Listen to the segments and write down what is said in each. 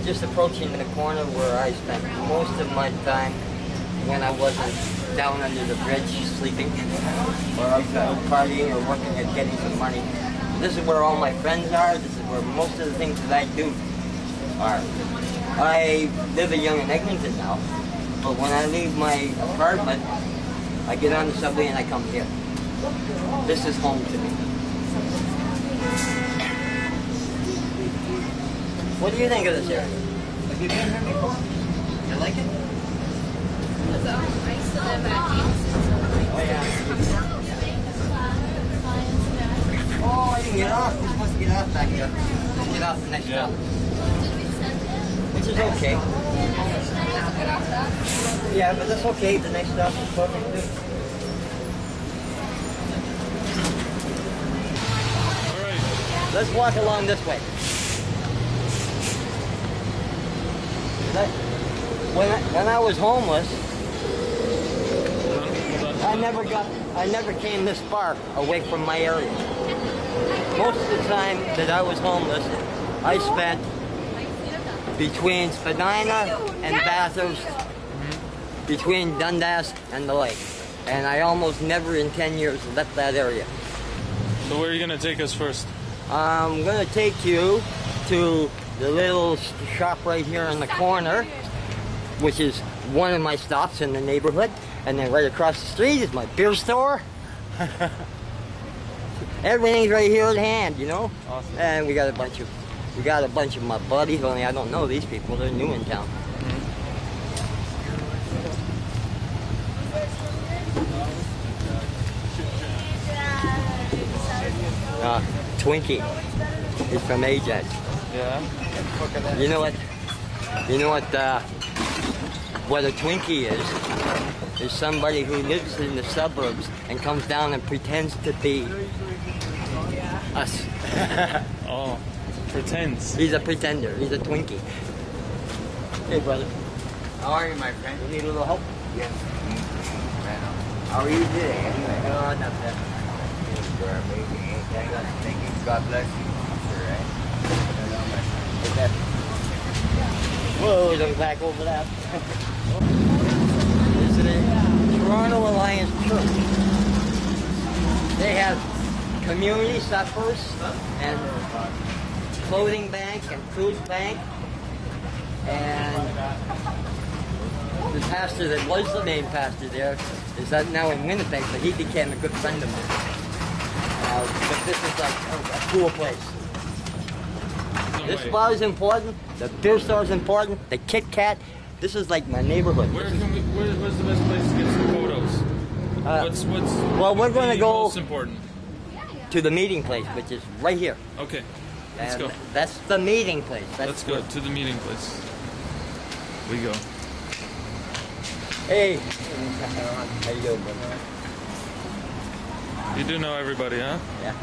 just approaching the corner where I spent most of my time when I wasn't down under the bridge sleeping, or outside partying or working at getting some money. This is where all my friends are. This is where most of the things that I do are. I live in Yonge and Eglinton now, but when I leave my apartment, I get on the subway and I come here. This is home to me. What do you think of this area? Have you been here before? You like it? I used to live at Jameson's. Oh, yeah. Oh, you can get off. You're supposed to get off back here. Just get off the next stop. Which is okay. Yeah, but that's okay. The next stop is perfect too. Alright. Let's walk along this way. When I was homeless, I never came this far away from my area. Most of the time that I was homeless, I spent between Spadina and Bathurst, between Dundas and the lake. And I almost never in 10 years left that area. So where are you going to take us first? I'm going to take you to the little shop right here in the corner, which is one of my stops in the neighborhood. And then right across the street is my beer store. Everything's right here at hand, you know. Awesome. And we got a bunch of my buddies. Only I don't know these people. They're new in town. Twinkie is from Ajax. Yeah. You know what a Twinkie is somebody who lives in the suburbs and comes down and pretends to be us. Oh, pretends. He's a pretender. He's a Twinkie. Hey, brother. How are you, my friend? You need a little help? Yes. How are you today, anyway? Not bad. Thank you. God bless you. Sure, right? Okay. Whoa, look back over that. This is the Toronto Alliance Church. They have community suppers and clothing bank and food bank. And the pastor that was the main pastor there is now in Winnipeg, but he became a good friend of mine. But this is like a cool place. This bar is important, the beer store is important, the Kit Kat. This is like my neighborhood. Where's the best place to get some photos? Well, we're going to go most important to the meeting place, which is right here. Okay, let's And go. That's the meeting place. Let's go to the meeting place. We go. Hey. How you doing, brother? You do know everybody, huh? Yeah.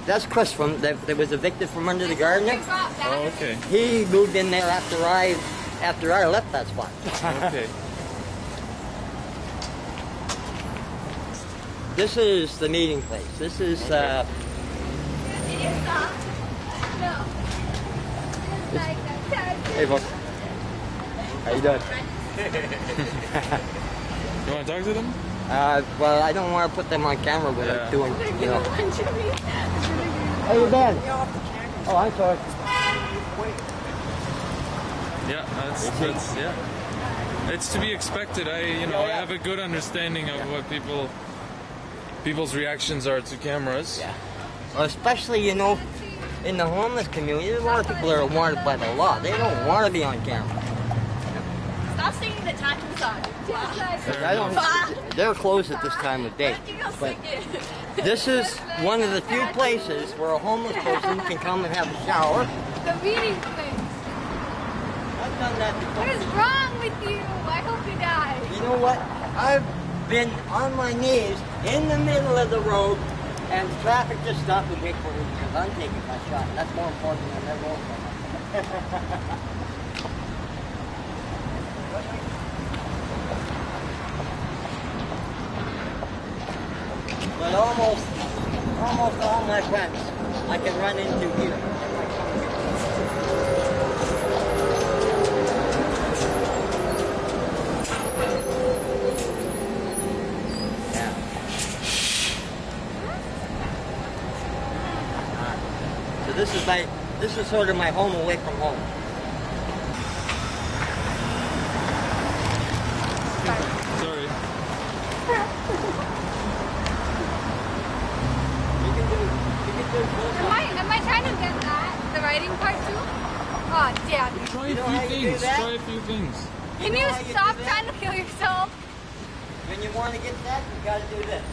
That's Chris that was evicted from under the gardener. Oh, okay. He moved in there after I left that spot. Okay. This is the meeting place. This is Hey, boss. How you doing? You want to talk to them? Well, I don't want to put them on camera without doing, you know. How you been? Oh, I'm sorry. Yeah, that's yeah. It's to be expected. I have a good understanding of what people's reactions are to cameras. Yeah. Well, especially, you know, in the homeless community, there's a lot of people that are wanted by the law. They don't want to be on camera. Stop singing the tattoo song. They're closed at this time of day. But this is one of the few places where a homeless person can come and have a shower. The meeting place. I've done that before. What is wrong with you? I hope you die. You know what? I've been on my knees in the middle of the road and traffic just stopped and wait for me because I'm taking my shot. That's more important than their road. But almost all my friends I can run into here. This is sort of my home away from home. Sorry. Am I trying to get that? The writing part too? Oh, damn. Try You know a how few you do things. that? Try a few things. Can know you how you do stop that? trying to kill yourself? When you want to get that, you gotta do this.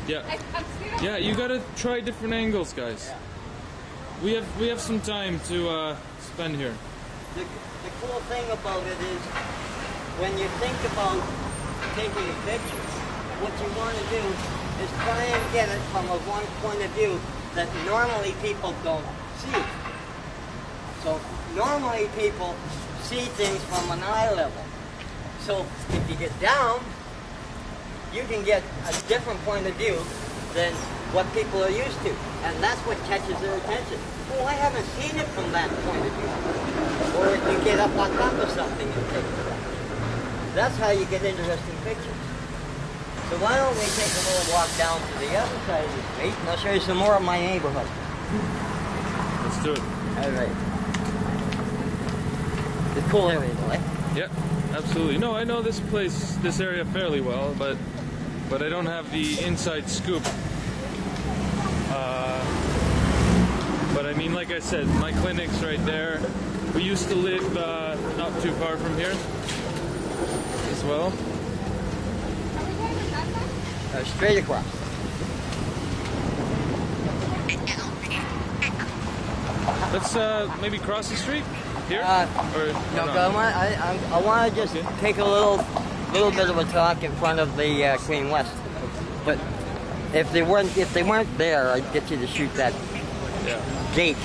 Yeah. I'm scared. Yeah, you gotta try different angles, guys. We have some time to spend here. The cool thing about it is, when you think about taking a picture, what you want to do is try and get it from a one point of view that normally people don't see. So normally people see things from an eye level. So if you get down, you can get a different point of view than what people are used to. And that's what catches their attention. Oh, I haven't seen it from that point of view. Or if you get up on top of something and take it. That's how you get interesting pictures. So why don't we take a little walk down to the other side of the street and I'll show you some more of my neighborhood. Let's do it. All right. It's a cool area though, eh? Yeah, absolutely. No, I know this area fairly well, but I don't have the inside scoop. But I mean, like I said, my clinic's right there. We used to live not too far from here as well. Straight across. Let's maybe cross the street here. Or No, not? I want to just take a little bit of a talk in front of the Queen West. But if they weren't there, I'd get you to shoot that Yeah. gate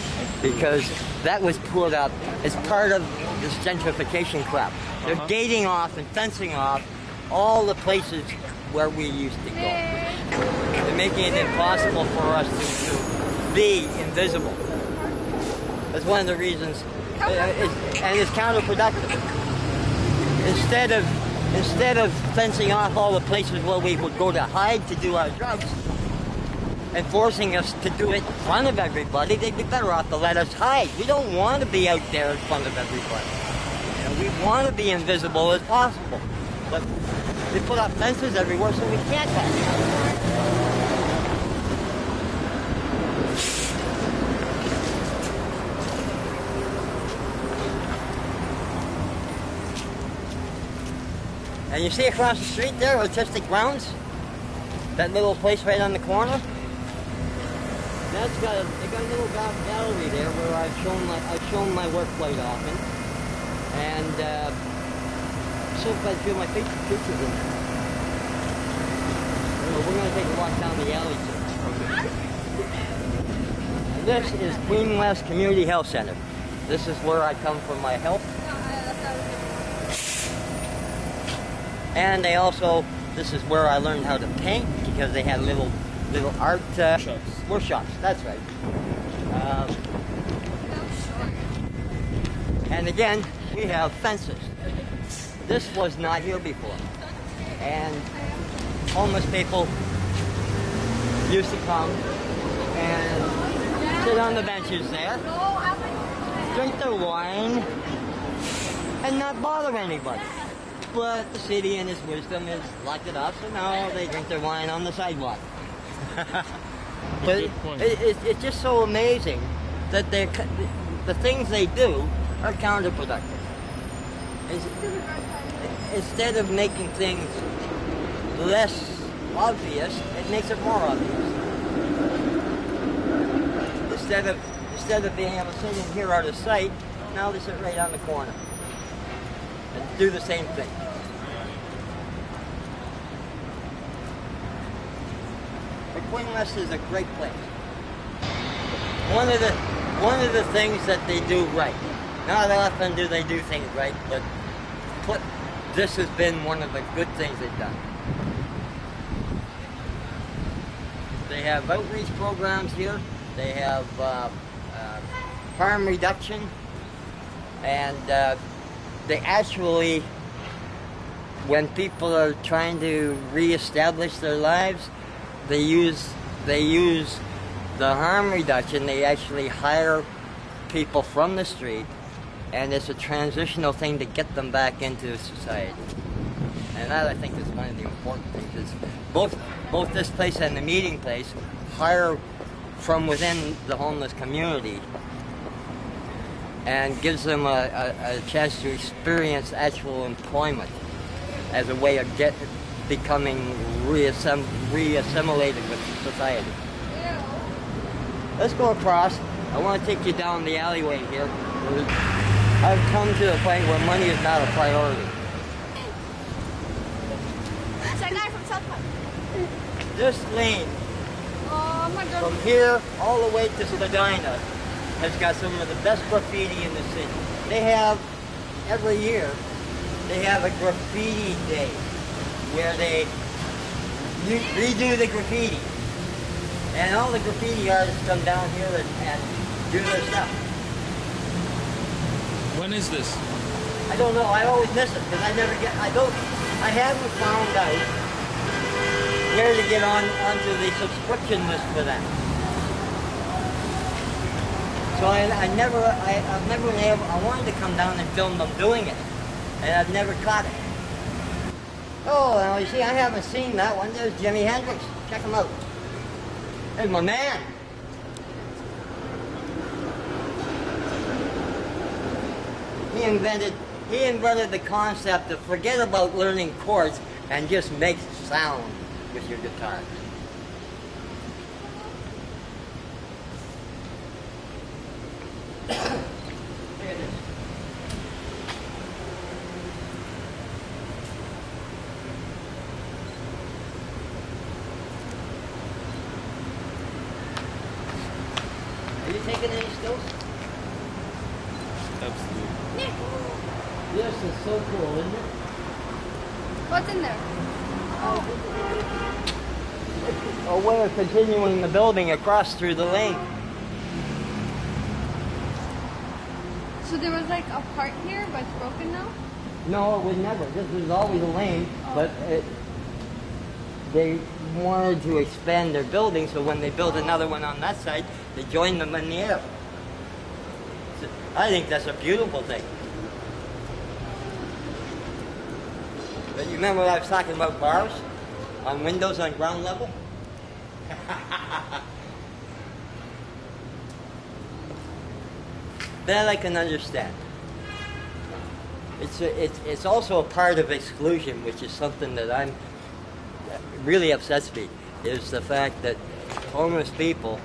because that was put up as part of this gentrification crap. They're gating off and fencing off all the places where we used to go. They're making it impossible for us to be invisible. That's one of the reasons, and it's counterproductive. Instead of fencing off all the places where we would go to hide to do our drugs, and forcing us to do it in front of everybody, they'd be better off to let us hide. We don't want to be out there in front of everybody. You know, we want to be invisible as possible. But they put up fences everywhere so we can't hide. And you see across the street there, Artistic Grounds? That little place right on the corner? They got a little gallery there where I've shown my work quite often, and so I feel my pictures in there. We're going to take a walk down the alley too. This is Queen West Community Health Center. This is where I come for my health. And this is where I learned how to paint because they had little art workshops. That's right. And again, we have fences. This was not here before. And homeless people used to come and sit on the benches there, drink their wine, and not bother anybody. But the city in its wisdom has locked it up, so now they drink their wine on the sidewalk. But it's just so amazing that the things they do are counterproductive. Instead of making things less obvious, it makes it more obvious. Instead of being able to sit in here out of sight, now they sit right on the corner and do the same thing. But Queen West is a great place. One of the things that they do right. Not often do they do things right, but this has been one of the good things they've done. They have outreach programs here. They have harm reduction, and they actually, when people are trying to reestablish their lives, they use the the harm reduction, they actually hire people from the street, and it's a transitional thing to get them back into society. And that, I think, is one of the important things. Is both this place and the meeting place hire from within the homeless community and gives them a chance to experience actual employment as a way of becoming reassimilated with society. Let's go across. I want to take you down the alleyway here. I've come to the point where money is not a priority. It's that guy from South Park. This lane, Oh my god. from here all the way to Spadina, has got some of the best graffiti in the city. They have, every year, they have a graffiti day where they redo the graffiti. And all the graffiti artists come down here and do their stuff. When is this? I don't know, I always miss it because I haven't found out where to get onto the subscription list for that. So I've never been able, I wanted to come down and film them doing it, and I've never caught it. Oh, now you see, I haven't seen that one. There's Jimi Hendrix. Check him out. There's my man. He invented the concept of forget about learning chords and just make sound with your guitar. Look at this. Are you taking any stills? Absolutely. This is so cool, isn't it? What's in there? A way of continuing the building across through the lane. So there was like a part here, but it's broken now? No, it was never. This was always a lane, but they wanted to expand their building, so when they built another one on that side, they joined them in the air. So I think that's a beautiful thing. But you remember what I was talking about bars on windows on ground level? That I can understand. It's also a part of exclusion, which is something that really upsets me, is the fact that homeless people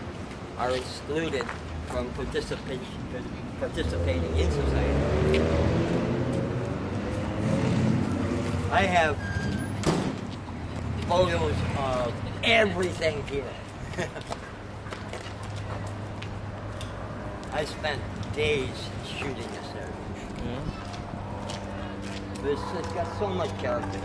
are excluded from participating in society. I have photos of everything here. I spent days shooting this area. It's got so much character.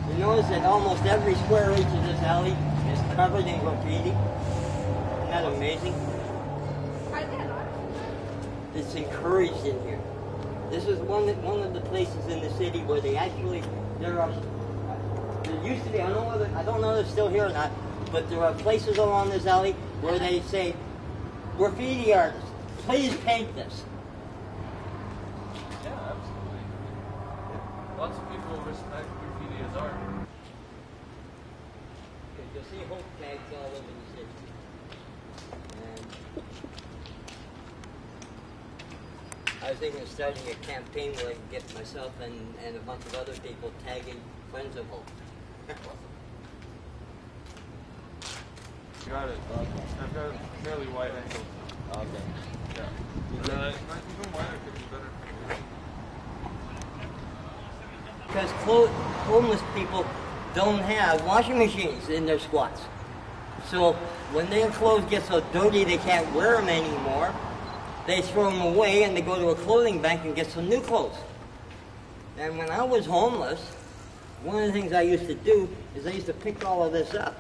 You notice that almost every square inch of this alley is covered in graffiti. Isn't that amazing? It's encouraged in here. This is one of the places in the city where there used to be, I don't know if it's still here or not, but there are places along this alley where they say, graffiti artists, please paint this. Yeah, absolutely. Lots of people respect graffiti as art. You'll see hope tags all over the city. And I was thinking of starting a campaign where I can get myself and a bunch of other people tagging friends of hope. Got it. I've got a fairly wide angle. Okay. Yeah. Even wider could be better. Because homeless people don't have washing machines in their squats. So when their clothes get so dirty they can't wear them anymore, they throw them away and they go to a clothing bank and get some new clothes. And when I was homeless, one of the things I used to do is I used to pick all of this up.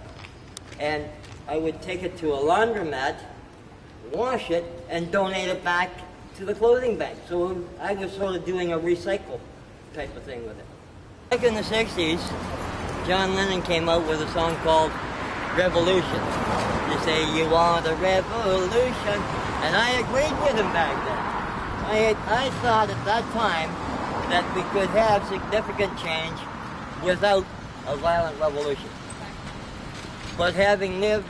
And I would take it to a laundromat, wash it, and donate it back to the clothing bank. So I was sort of doing a recycle type of thing with it. Back in the 60s, John Lennon came out with a song called Revolution. You say you want a revolution, and I agreed with him back then. I thought at that time that we could have significant change without a violent revolution. But having lived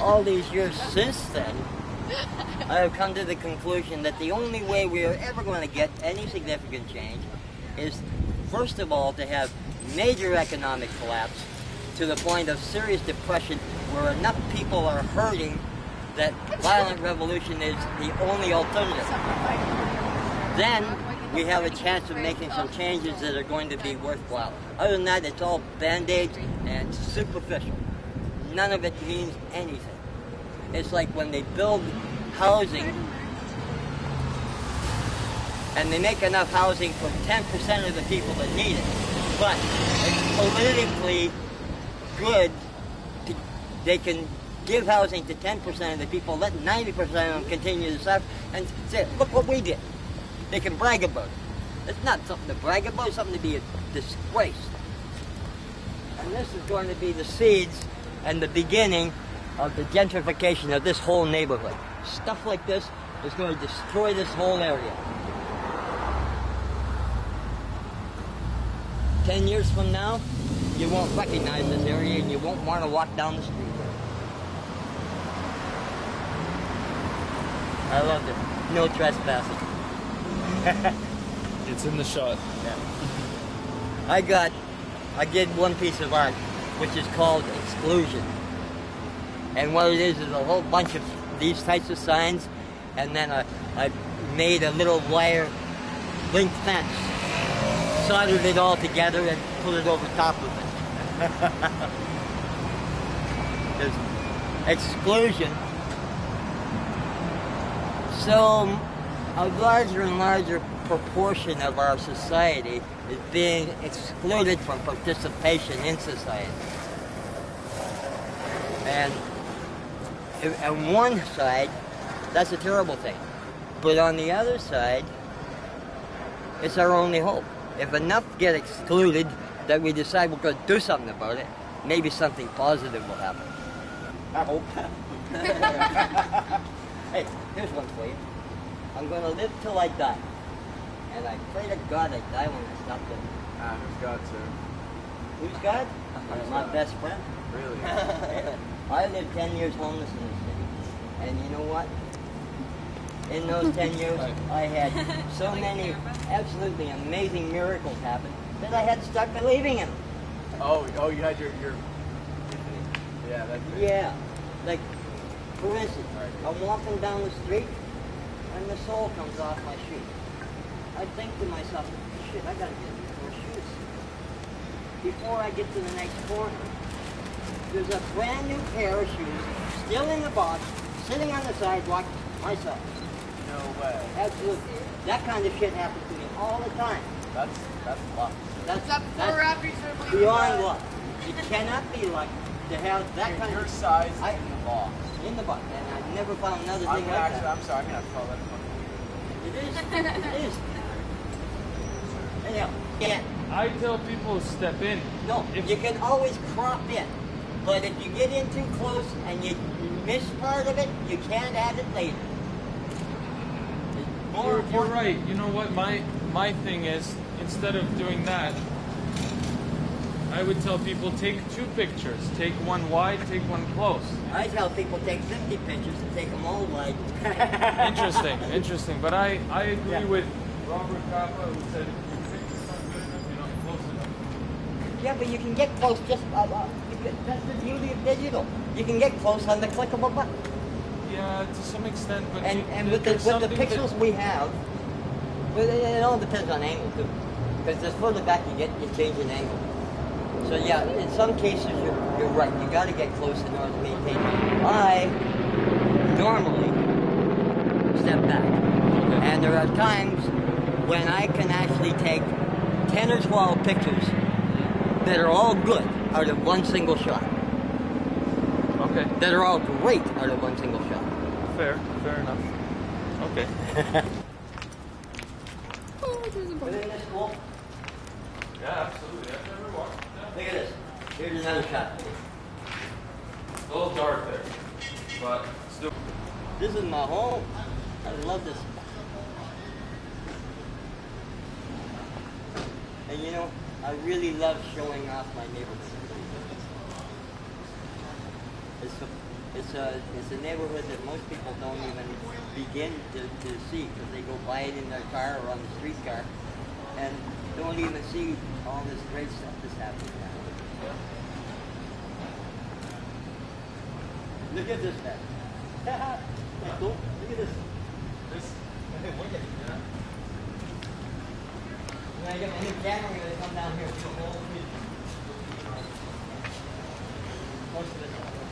all these years since then, I have come to the conclusion that the only way we are ever going to get any significant change is, first of all, to have major economic collapse to the point of serious depression where enough people are hurting that violent revolution is the only alternative. Then we have a chance of making some changes that are going to be worthwhile. Other than that, it's all band-aids and superficial. None of it means anything. It's like when they build housing and they make enough housing for 10% of the people that need it, but it's politically good they can give housing to 10% of the people, let 90% of them continue to suffer, and say, look what we did. They can brag about it. It's not something to brag about, it's something to be a disgrace. And this is going to be the seeds and the beginning of the gentrification of this whole neighborhood. Stuff like this is going to destroy this whole area. 10 years from now, you won't recognize this area and you won't want to walk down the street. I loved it. No trespassing. It's in the shot. Yeah. I did one piece of art, which is called exclusion. And what it is a whole bunch of these types of signs, and then I made a little wire link fence, soldered it all together and put it over top of it. There's exclusion. So a larger and larger proportion of our society is being excluded from participation in society. And on one side, that's a terrible thing. But on the other side, it's our only hope. If enough get excluded that we decide we're going to do something about it, maybe something positive will happen. I hope. Hey, here's one for you. I'm going to live till I die. And I pray to God I die when I stop living. Who's God, sir? Who's God? My best friend. Really? I lived 10 years homeless in the city. And you know what? In those 10 years, I had so many absolutely amazing miracles happen that I had to start believing in them. Oh, you had your yeah, that's good. Yeah. Like, for instance, I'm walking down the street and the sole comes off my shoe. I think to myself, shit, I gotta get more shoes. Before I get to the next corner, there's a brand new pair of shoes, still in the box, sitting on the sidewalk, myself. No way. Absolutely. That kind of shit happens to me all the time. That's luck. That's beyond luck. It cannot be luck to have that kind your of size in the box. In the box, and I've never found another thing like that. I'm sorry, I'm gonna have to call that fucking weird. It is. It is. Anyhow, yeah. I tell people step in. No, you can always crop in. But if you get in too close and you miss part of it, you can't add it later. You're right. You know what? My thing is, instead of doing that, I would tell people take 2 pictures. Take one wide, take one close. I tell people take 50 pictures and take them all wide. Interesting. But I agree with Robert Capa, who said if your picture's not good enough, you're not close enough. Yeah, but you can get close just, that's the beauty of digital. You can get close on the click of a button. Yeah, to some extent, but and with the pixels we have, but it all depends on angle too. Because the further back you get, you change an angle. So yeah, in some cases you're right. You got to get close in order to maintain. I normally step back, and there are times when I can actually take 10 or 12 pictures that are all good out of one single shot. Okay. That are all great out of one single shot. Fair enough. Okay. cool? Yeah, absolutely. I've never walked down. Look at this. Here's another shot. A little dark there, but still. This is my home. I love this. And you know, I really love showing off my neighborhood. It's a neighborhood that most people don't even begin to see because they go by it in their car or on the streetcar and don't even see all this great stuff that's happening now. Look at this man. That's cool. Look at this. Look at it. Yeah. When I get my new camera, I'm going to come down here and film all the music. Most of it.